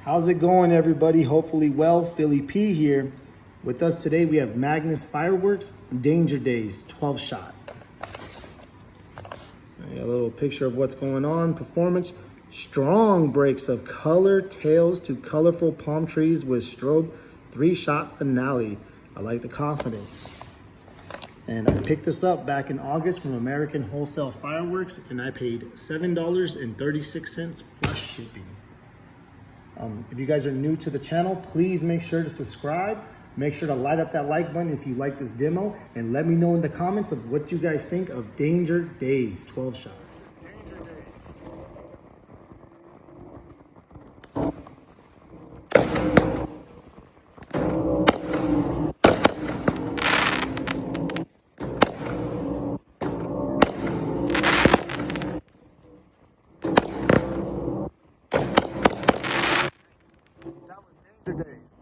How's it going, everybody? Hopefully well. Philly P here. With us today, we have Magnus Fireworks Danger Days 12 shot. A little picture of what's going on. Performance. Strong breaks of color tails to colorful palm trees with strobe 3-shot finale. I like the confidence. And I picked this up back in August from American Wholesale Fireworks, and I paid $7.36 plus shipping. If you guys are new to the channel, please make sure to subscribe. Make sure to light up that like button if you like this demo, and let me know in the comments of what you guys think of Danger Days 12 shot. That was Danger Days.